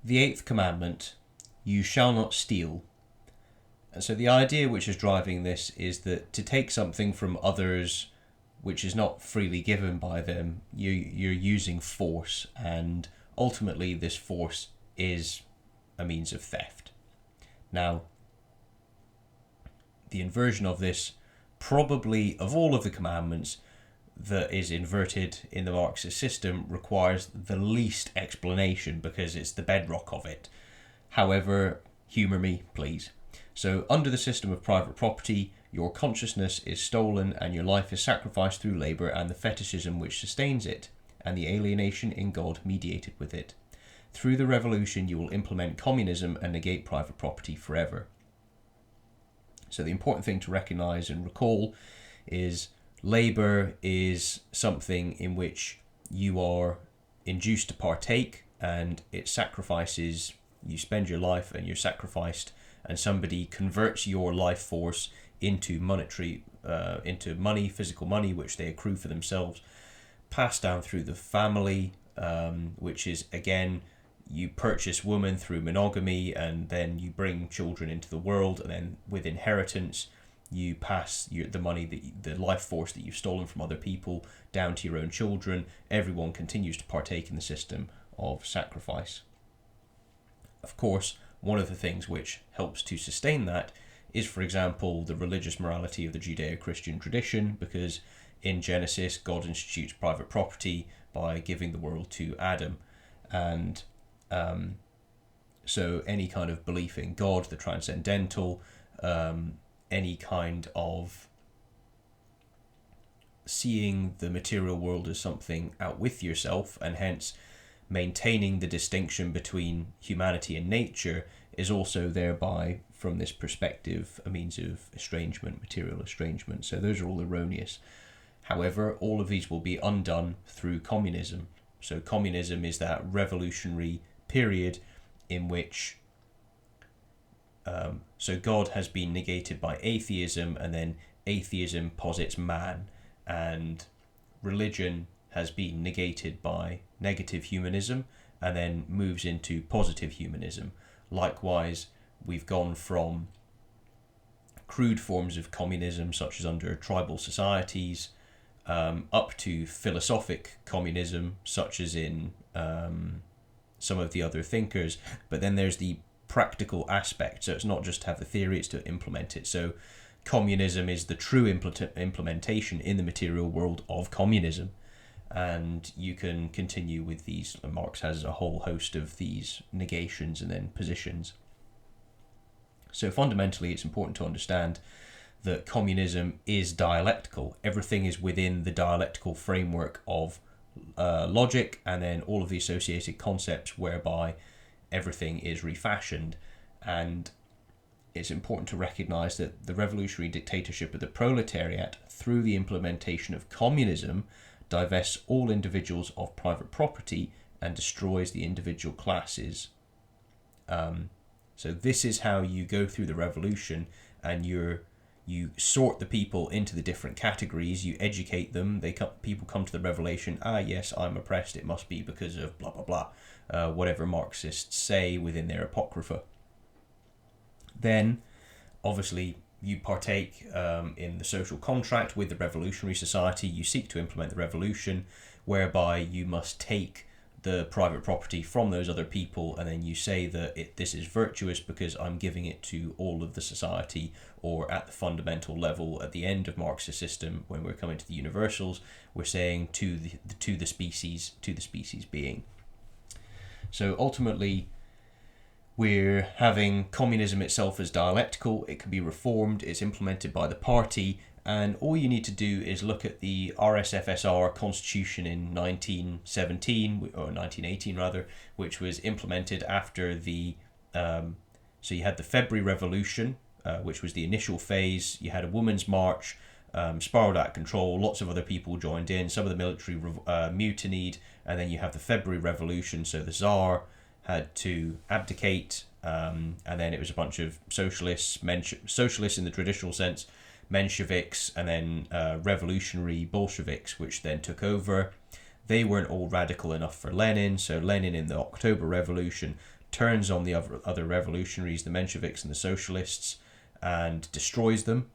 the eighth commandment, you shall not steal. And so the idea which is driving this is that to take something from others which is not freely given by them, you're using force, and ultimately this force is a means of theft. Now, the inversion of this, probably of all of the commandments that is inverted in the Marxist system, requires the least explanation because it's the bedrock of it. However, humour me, please. So, under the system of private property, your consciousness is stolen and your life is sacrificed through labour and the fetishism which sustains it, and the alienation in God mediated with it. Through the revolution, you will implement communism and negate private property forever. So the important thing to recognise and recall is labour is something in which you are induced to partake, and it sacrifices, you spend your life and you're sacrificed, and somebody converts your life force into monetary, into money, physical money, which they accrue for themselves, passed down through the family, which is, again, you purchase woman through monogamy, and then you bring children into the world, and then with inheritance you pass the money, the life force that you've stolen from other people, down to your own children. Everyone continues to partake in the system of sacrifice. Of course, one of the things which helps to sustain that is, for example, the religious morality of the Judeo-Christian tradition, because in Genesis God institutes private property by giving the world to Adam, and so any kind of belief in God, the transcendental, any kind of seeing the material world as something out with yourself, and hence maintaining the distinction between humanity and nature, is also thereby, from this perspective, a means of estrangement, material estrangement. So those are all erroneous. However, all of these will be undone through communism. So communism is that revolutionary period in which so God has been negated by atheism, and then atheism posits man, and religion has been negated by negative humanism and then moves into positive humanism. Likewise, we've gone from crude forms of communism, such as under tribal societies, up to philosophic communism, such as in some of the other thinkers. But then there's the practical aspect, so it's not just to have the theory, it's to implement it. So communism is the true implementation in the material world of communism, and you can continue with these. Marx has a whole host of these negations and then positions. So fundamentally, it's important to understand that communism is dialectical. Everything is within the dialectical framework of logic, and then all of the associated concepts whereby everything is refashioned. And it's important to recognize that the revolutionary dictatorship of the proletariat, through the implementation of communism, divests all individuals of private property and destroys the individual classes. So this is how you go through the revolution, and you sort the people into the different categories, you educate them, people come to the revelation, yes, I'm oppressed, it must be because of blah blah blah, whatever Marxists say within their apocrypha. Then obviously you partake in the social contract with the revolutionary society. You seek to implement the revolution, whereby you must take the private property from those other people, and then you say that this is virtuous because I'm giving it to all of the society, or at the fundamental level at the end of Marxist system, when we're coming to the universals, we're saying to the species being. So ultimately, we're having communism itself as dialectical. It can be reformed, it's implemented by the party, and all you need to do is look at the RSFSR constitution in 1917, or 1918 rather, which was implemented after the, so you had the February Revolution, which was the initial phase. You had a women's march, spiraled out of control, lots of other people joined in, some of the military mutinied, and then you have the February Revolution, so the Tsar had to abdicate, and then it was a bunch of socialists in the traditional sense, Mensheviks, and then revolutionary Bolsheviks, which then took over. They weren't all radical enough for Lenin, so Lenin in the October Revolution turns on the other revolutionaries, the Mensheviks and the socialists, and destroys them.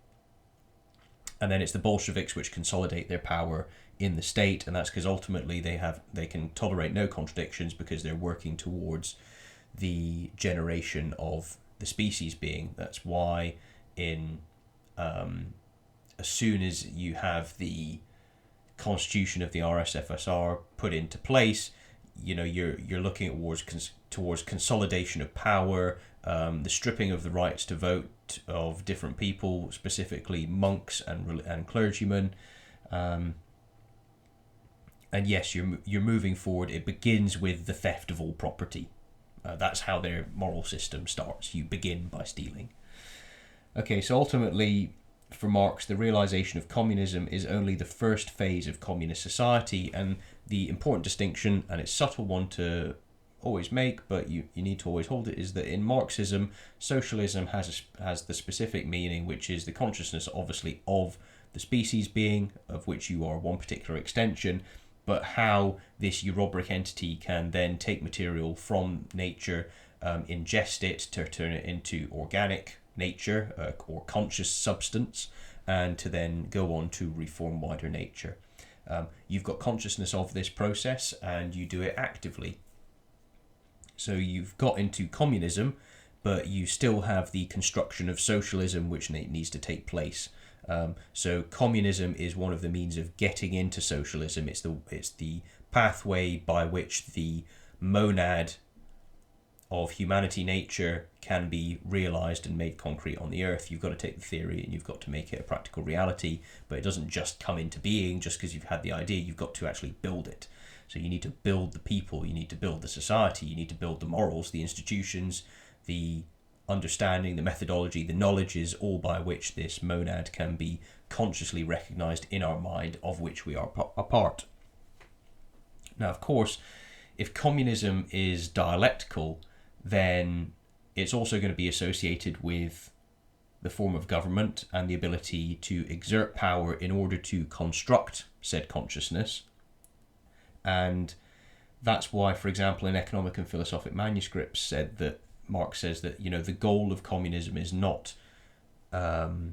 And then it's the Bolsheviks which consolidate their power in the state, and that's because ultimately they can tolerate no contradictions because they're working towards the generation of the species being. That's why as soon as you have the constitution of the RSFSR put into place, you're looking towards consolidation of power, the stripping of the rights to vote of different people, specifically monks and clergymen, and yes, you're moving forward. It begins with the theft of all property. That's how their moral system starts. You begin by stealing. Okay, so ultimately, for Marx, the realization of communism is only the first phase of communist society, and the important distinction, and it's a subtle one to always make, but you need to always hold it, is that in Marxism, socialism has the specific meaning, which is the consciousness, obviously, of the species being, of which you are one particular extension, but how this euphoric entity can then take material from nature, ingest it to turn it into organic nature or conscious substance, and to then go on to reform wider nature. You've got consciousness of this process and you do it actively. So you've got into communism, but you still have the construction of socialism which needs to take place. So communism is one of the means of getting into socialism. It's the pathway by which the monad of humanity nature can be realized and made concrete on the earth. You've got to take the theory and you've got to make it a practical reality, but it doesn't just come into being just because you've had the idea. You've got to actually build it. So you need to build the people, you need to build the society, you need to build the morals, the institutions, the understanding, the methodology, the knowledges, all by which this monad can be consciously recognized in our mind, of which we are a part. Now, of course, if communism is dialectical, then it's also going to be associated with the form of government and the ability to exert power in order to construct said consciousness. And that's why, for example, in economic and philosophic manuscripts said that Marx says that, the goal of communism is not the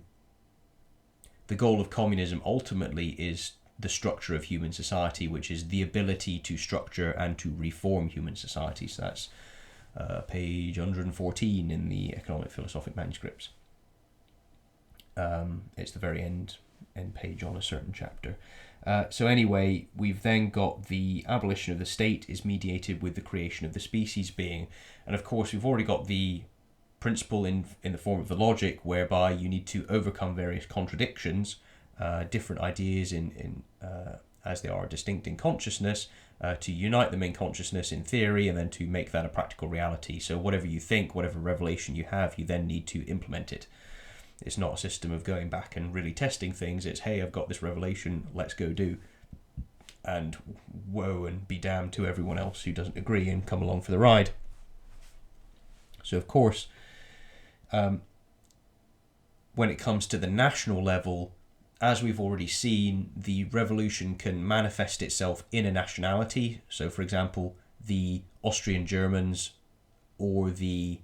goal of communism ultimately is the structure of human society, which is the ability to structure and to reform human society. So that's page 114 in the economic philosophic manuscripts. It's the very end page on a certain chapter. So anyway, we've then got the abolition of the state is mediated with the creation of the species being. And of course, we've already got the principle in the form of the logic, whereby you need to overcome various contradictions, different ideas in as they are distinct in consciousness, to unite them in consciousness in theory, and then to make that a practical reality. So whatever you think, whatever revelation you have, you then need to implement it. It's not a system of going back and really testing things. It's, hey, I've got this revelation, let's go do. And woe and be damned to everyone else who doesn't agree and come along for the ride. So, of course, when it comes to the national level, as we've already seen, the revolution can manifest itself in a nationality. So, for example, the Austrian Germans or the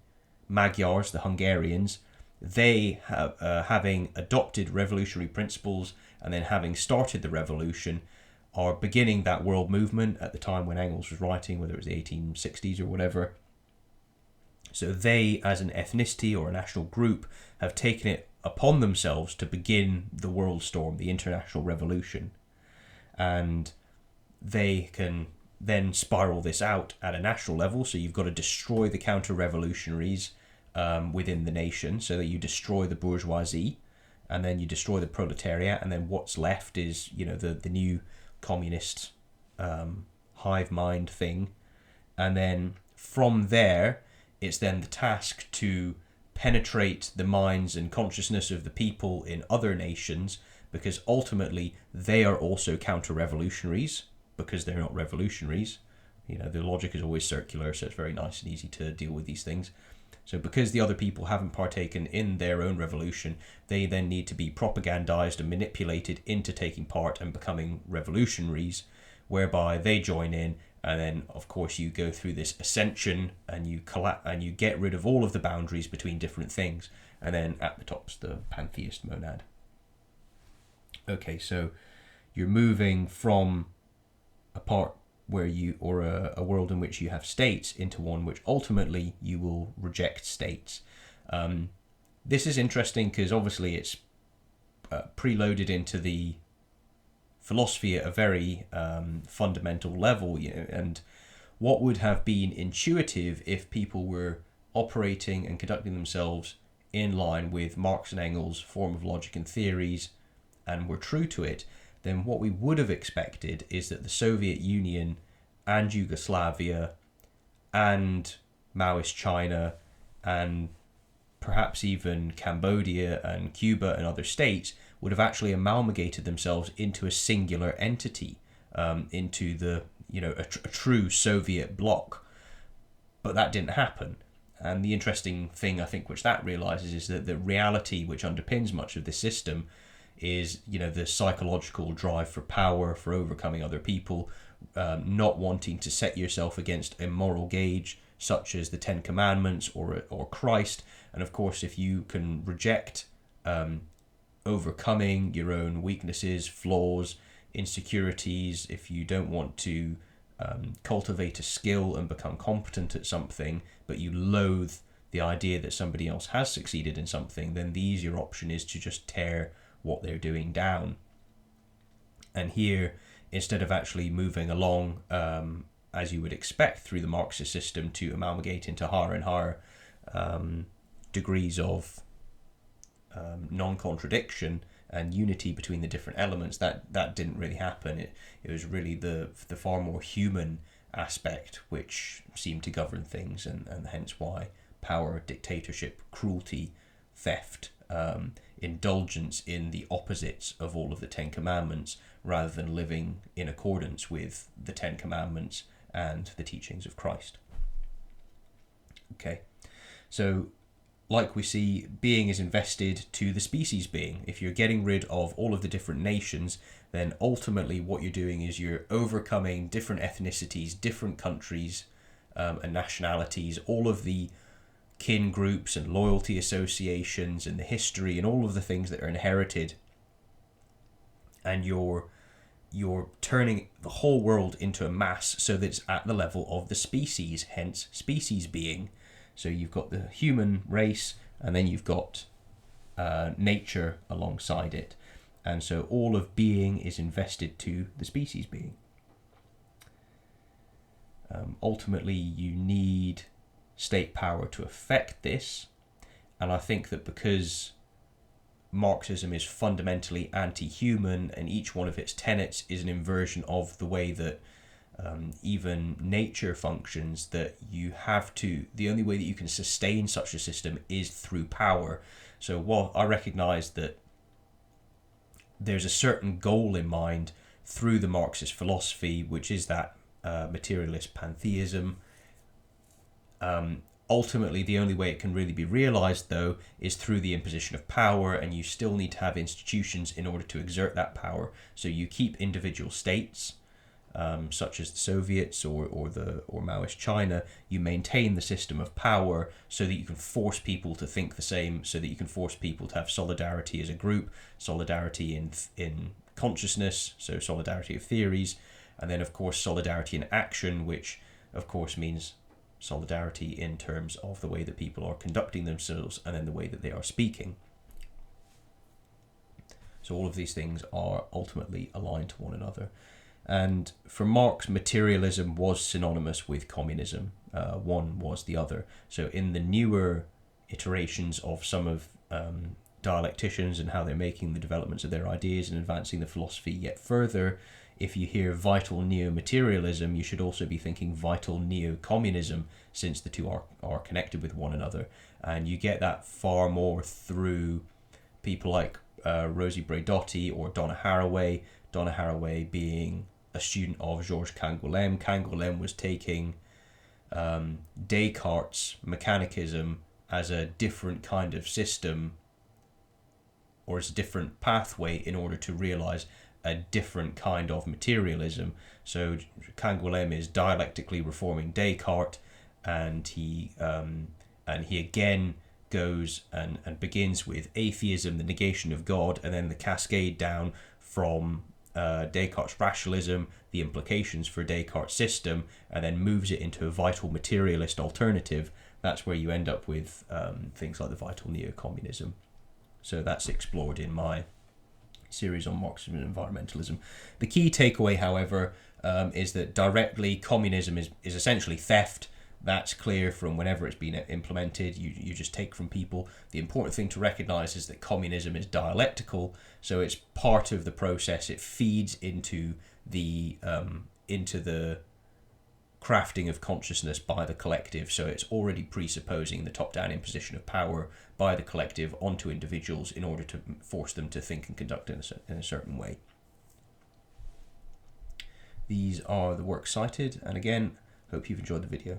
Magyars, the Hungarians, they have, having adopted revolutionary principles and then having started the revolution, are beginning that world movement at the time when Engels was writing, whether it was the 1860s or whatever. So they, as an ethnicity or a national group, have taken it upon themselves to begin the world storm, the international revolution. And they can then spiral this out at a national level. So you've got to destroy the counter-revolutionaries within the nation, so that you destroy the bourgeoisie, and then you destroy the proletariat, and then what's left is, the new communist hive mind thing. And then from there, it's then the task to penetrate the minds and consciousness of the people in other nations, because ultimately they are also counter-revolutionaries, because they're not revolutionaries. The logic is always circular, so it's very nice and easy to deal with these things. So because the other people haven't partaken in their own revolution, they then need to be propagandized and manipulated into taking part and becoming revolutionaries, whereby they join in And then, of course, you go through this ascension and you get rid of all of the boundaries between different things. And then at the top's the pantheist monad. Okay, so you're moving from a part where a world in which you have states into one which ultimately you will reject states. This is interesting because obviously it's preloaded into the philosophy at a very fundamental level, and what would have been intuitive if people were operating and conducting themselves in line with Marx and Engels' form of logic and theories and were true to it, then what we would have expected is that the Soviet Union and Yugoslavia and Maoist China and perhaps even Cambodia and Cuba and other states would have actually amalgamated themselves into a singular entity, into the a true Soviet bloc. But that didn't happen. And the interesting thing, I think, which that realizes is that the reality which underpins much of this system is, the psychological drive for power, for overcoming other people, not wanting to set yourself against a moral gauge such as the Ten Commandments or Christ. And of course, if you can reject overcoming your own weaknesses, flaws, insecurities, if you don't want to cultivate a skill and become competent at something, but you loathe the idea that somebody else has succeeded in something, then the easier option is to just tear what they're doing down. And here, instead of actually moving along as you would expect through the Marxist system to amalgamate into higher and higher degrees of non-contradiction and unity between the different elements, that didn't really happen. It was really the far more human aspect which seemed to govern things, and hence why power, dictatorship, cruelty, theft, indulgence in the opposites of all of the Ten Commandments, rather than living in accordance with the Ten Commandments and the teachings of Christ. Okay, so like we see, being is invested to the species being. If you're getting rid of all of the different nations, then ultimately what you're doing is you're overcoming different ethnicities, different countries and nationalities, all of the kin groups and loyalty associations and the history and all of the things that are inherited, and you're turning the whole world into a mass so that it's at the level of the species, hence species being. So you've got the human race, and then you've got nature alongside it. And so all of being is invested to the species being. Ultimately, you need state power to affect this. And I think that because Marxism is fundamentally anti-human, and each one of its tenets is an inversion of the way that even nature functions, that the only way that you can sustain such a system is through power. So while I recognize that there's a certain goal in mind through the Marxist philosophy, which is that materialist pantheism, ultimately the only way it can really be realized, though, is through the imposition of power, and you still need to have institutions in order to exert that power. So you keep individual states, such as the Soviets or Maoist China. You maintain the system of power so that you can force people to think the same, so that you can force people to have solidarity as a group, solidarity in consciousness, so solidarity of theories, and then of course solidarity in action, which of course means solidarity in terms of the way that people are conducting themselves and then the way that they are speaking. So all of these things are ultimately aligned to one another. And for Marx, materialism was synonymous with communism. One was the other. So in the newer iterations of some of dialecticians and how they're making the developments of their ideas and advancing the philosophy yet further, if you hear vital neo-materialism, you should also be thinking vital neo-communism, since the two are connected with one another. And you get that far more through people like Rosie Braidotti or Donna Haraway being a student of Georges Canguilhem. Canguilhem was taking Descartes' mechanicism as a different kind of system, or as a different pathway in order to realize a different kind of materialism. So Canguilhem is dialectically reforming Descartes, and he again goes and begins with atheism, the negation of God, and then the cascade down from Descartes' rationalism, the implications for Descartes' system, and then moves it into a vital materialist alternative. That's where you end up with things like the vital neo-communism. So that's explored in my series on Marxism and environmentalism. The key takeaway, however, is that directly communism is essentially theft. That's clear from whenever it's been implemented. You just take from people. The important thing to recognize is that communism is dialectical, so it's part of the process. It feeds into the crafting of consciousness by the collective, so it's already presupposing the top-down imposition of power by the collective onto individuals in order to force them to think and conduct in a certain way. These are the works cited, and again, hope you've enjoyed the video.